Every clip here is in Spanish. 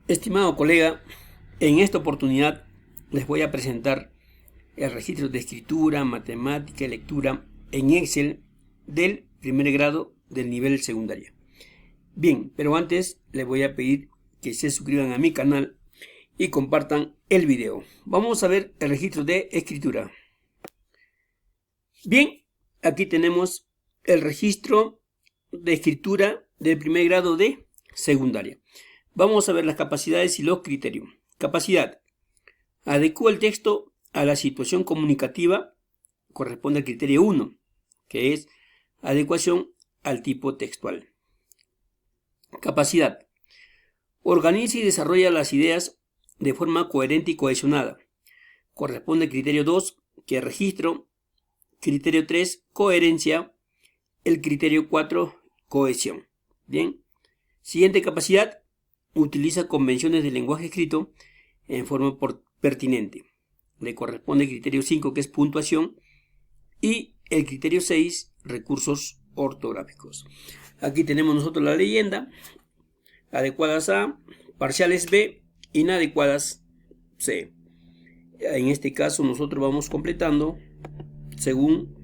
Estimado colega, en esta oportunidad les voy a presentar el registro de escritura, matemática y lectura en Excel del primer grado del nivel secundario. Bien, pero antes les voy a pedir que se suscriban a mi canal y compartan el video. Vamos a ver el registro de escritura. Bien, aquí tenemos el registro de escritura del primer grado de secundaria. Vamos a ver las capacidades y los criterios. Capacidad. Adecúa el texto a la situación comunicativa. Corresponde al criterio 1, que es adecuación al tipo textual. Capacidad. Organiza y desarrolla las ideas de forma coherente y cohesionada. Corresponde al criterio 2, que es registro. Criterio 3, coherencia. El criterio 4, cohesión. Bien. Siguiente capacidad. Utiliza convenciones de lenguaje escrito en forma pertinente. Le corresponde el criterio 5, que es puntuación, y el criterio 6, recursos ortográficos. Aquí tenemos nosotros la leyenda: adecuadas A, parciales B, inadecuadas C. En este caso nosotros vamos completando según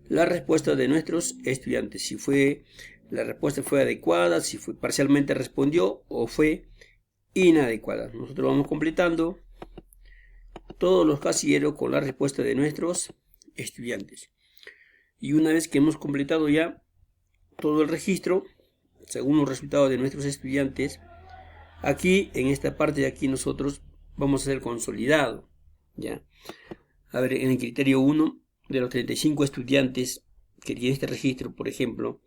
la respuesta de nuestros estudiantes. Si la respuesta fue adecuada, si fue parcialmente respondió o fue inadecuada. Nosotros vamos completando todos los casilleros con la respuesta de nuestros estudiantes. Y una vez que hemos completado ya todo el registro, según los resultados de nuestros estudiantes, aquí en esta parte de aquí nosotros vamos a hacer consolidado. ¿Ya? A ver, en el criterio 1, de los 35 estudiantes que tienen este registro, por ejemplo,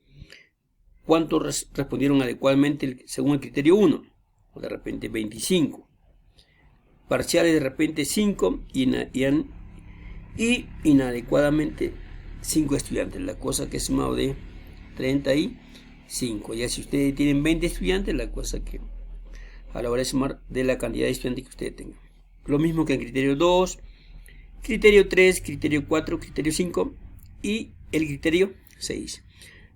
¿cuántos respondieron adecuadamente según el criterio 1? De repente 25. Parciales de repente 5 y inadecuadamente 5 estudiantes. La cosa que es sumado de 35. Ya si ustedes tienen 20 estudiantes, la cosa que a la hora de sumar de la cantidad de estudiantes que ustedes tengan. Lo mismo que en criterio 2, criterio 3, criterio 4, criterio 5 y el criterio 6.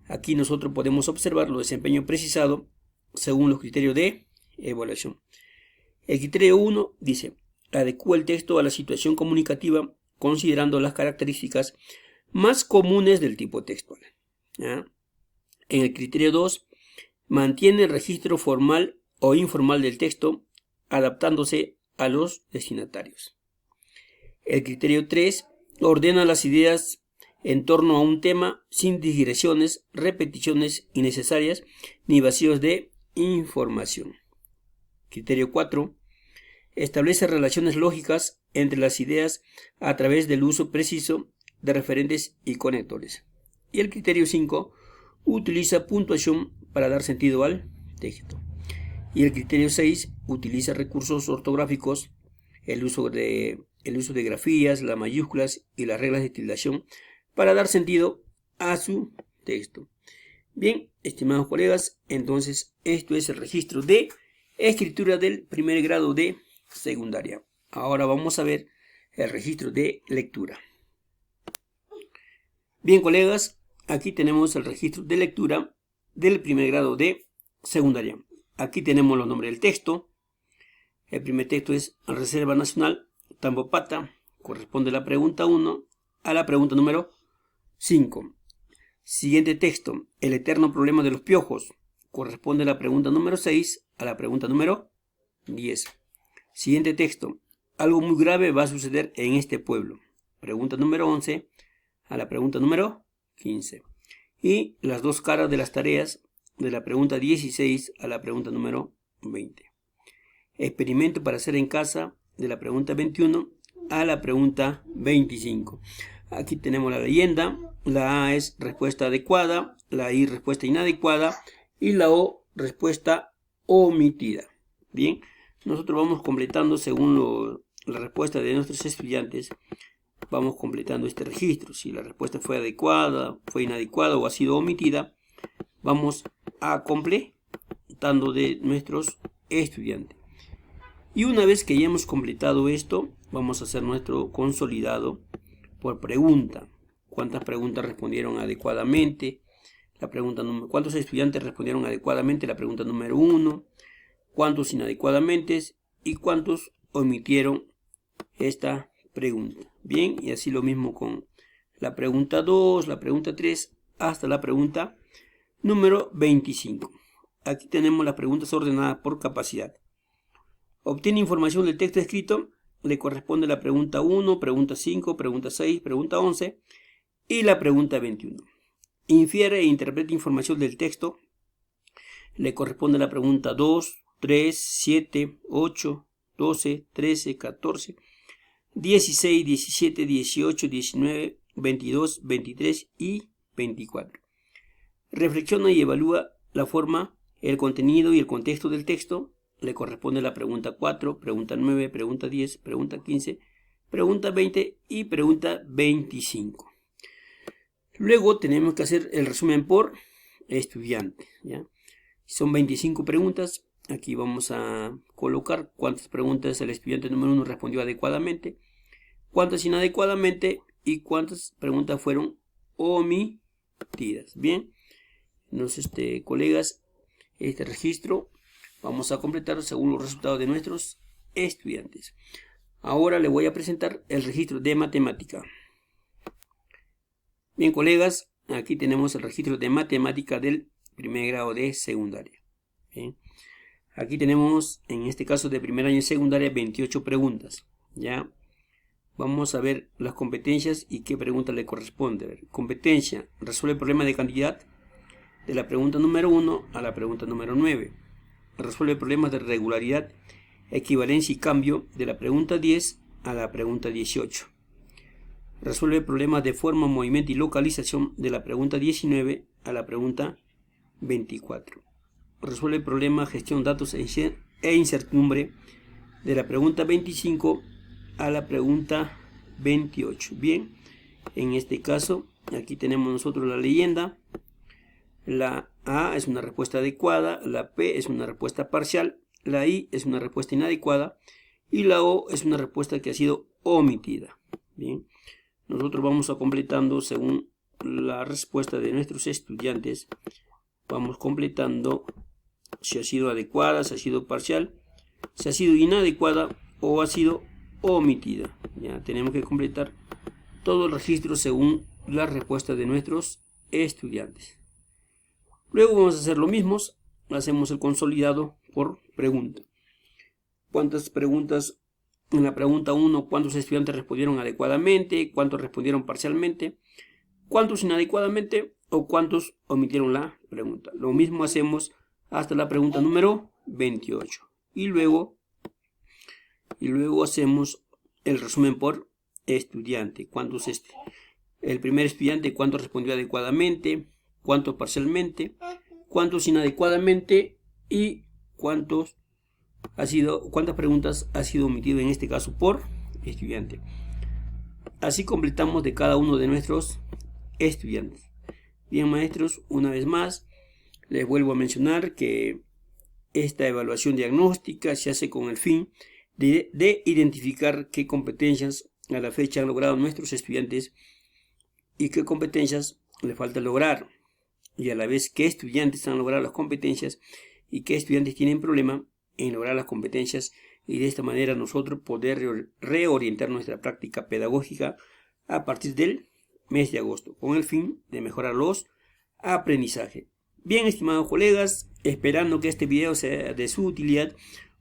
Aquí nosotros podemos observar los desempeños precisados según los criterios de evaluación. El criterio 1 dice: adecúa el texto a la situación comunicativa considerando las características más comunes del tipo textual. ¿Ya? En el criterio 2, mantiene el registro formal o informal del texto adaptándose a los destinatarios. El criterio 3 ordena las ideas en torno a un tema sin digresiones, repeticiones innecesarias ni vacíos de información. Criterio 4. Establece relaciones lógicas entre las ideas a través del uso preciso de referentes y conectores. Y el criterio 5. Utiliza puntuación para dar sentido al texto. Y el criterio 6. Utiliza recursos ortográficos, el uso de grafías, las mayúsculas y las reglas de tildación para dar sentido a su texto. Bien, estimados colegas, entonces esto es el registro de escritura del primer grado de secundaria. Ahora vamos a ver el registro de lectura. Bien, colegas, aquí tenemos el registro de lectura del primer grado de secundaria. Aquí tenemos los nombres del texto. El primer texto es Reserva Nacional Tambopata. Corresponde la pregunta 1 a la pregunta número 5. Siguiente texto, El eterno problema de los piojos. Corresponde la pregunta número 6 a la pregunta número 10. Siguiente texto, Algo muy grave va a suceder en este pueblo. Pregunta número 11 a la pregunta número 15. Y las dos caras de las tareas de la pregunta 16 a la pregunta número 20. Experimento para hacer en casa de la pregunta 21 a la pregunta 25. Aquí tenemos la leyenda. La A es respuesta adecuada, la I respuesta inadecuada y la O respuesta omitida. Bien, nosotros vamos completando según la respuesta de nuestros estudiantes. Vamos completando este registro. Si la respuesta fue adecuada, fue inadecuada o ha sido omitida, vamos a completando de nuestros estudiantes. Y una vez que ya hemos completado esto, vamos a hacer nuestro consolidado por pregunta. ¿Cuántas preguntas respondieron adecuadamente? ¿Cuántos estudiantes respondieron adecuadamente la pregunta número 1? cuántos inadecuadamente y cuántos omitieron esta pregunta. Bien, y así lo mismo con la pregunta 2, la pregunta 3, hasta la pregunta número 25. Aquí tenemos las preguntas ordenadas por capacidad. Obtiene información del texto escrito, le corresponde la pregunta 1, pregunta 5, pregunta 6, pregunta 11 y la pregunta 21. Infiere e interpreta información del texto, le corresponde la pregunta 2, 3, 7, 8, 12, 13, 14, 16, 17, 18, 19, 22, 23 y 24. Reflexiona y evalúa la forma, el contenido y el contexto del texto. Le corresponde la pregunta 4, pregunta 9, pregunta 10, pregunta 15, pregunta 20 y pregunta 25. Luego tenemos que hacer el resumen por estudiante, ¿ya? Son 25 preguntas. Aquí vamos a colocar cuántas preguntas el estudiante número 1 respondió adecuadamente, cuántas inadecuadamente y cuántas preguntas fueron omitidas. Bien, entonces, colegas, este registro vamos a completar según los resultados de nuestros estudiantes. Ahora les voy a presentar el registro de matemática. Bien, colegas, aquí tenemos el registro de matemática del primer grado de secundaria. Bien. Aquí tenemos, en este caso de primer año de secundaria, 28 preguntas. Ya vamos a ver las competencias y qué pregunta le corresponde. A ver, competencia: resuelve el problema de cantidad de la pregunta número 1 a la pregunta número 9. Resuelve problemas de regularidad, equivalencia y cambio de la pregunta 10 a la pregunta 18. Resuelve problemas de forma, movimiento y localización de la pregunta 19 a la pregunta 24. Resuelve problemas, gestión, datos e incertidumbre de la pregunta 25 a la pregunta 28. Bien, en este caso, aquí tenemos nosotros la leyenda. La A es una respuesta adecuada, la P es una respuesta parcial, la I es una respuesta inadecuada y la O es una respuesta que ha sido omitida. Bien, nosotros vamos a completando según la respuesta de nuestros estudiantes. Vamos completando si ha sido adecuada, si ha sido parcial, si ha sido inadecuada o ha sido omitida. Ya tenemos que completar todo el registro según la respuesta de nuestros estudiantes. Luego vamos a hacer lo mismo, hacemos el consolidado por pregunta. ¿Cuántas preguntas? En la pregunta 1, ¿cuántos estudiantes respondieron adecuadamente? ¿Cuántos respondieron parcialmente? ¿Cuántos inadecuadamente? ¿O cuántos omitieron la pregunta? Lo mismo hacemos hasta la pregunta número 28. Y luego hacemos el resumen por estudiante. ¿Cuántos el primer estudiante, cuánto respondió adecuadamente? ¿Cuántos parcialmente? ¿Cuántos inadecuadamente? Y cuántas preguntas ha sido omitido en este caso por estudiante. Así completamos de cada uno de nuestros estudiantes. Bien, maestros, una vez más les vuelvo a mencionar que esta evaluación diagnóstica se hace con el fin de identificar qué competencias a la fecha han logrado nuestros estudiantes y qué competencias le falta lograr, y a la vez qué estudiantes han logrado las competencias y qué estudiantes tienen problema en lograr las competencias, y de esta manera nosotros poder reorientar nuestra práctica pedagógica a partir del mes de agosto con el fin de mejorar los aprendizajes. Bien, estimados colegas, esperando que este video sea de su utilidad,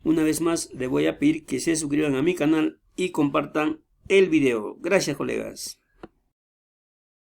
una vez más les voy a pedir que se suscriban a mi canal y compartan el video. Gracias, colegas.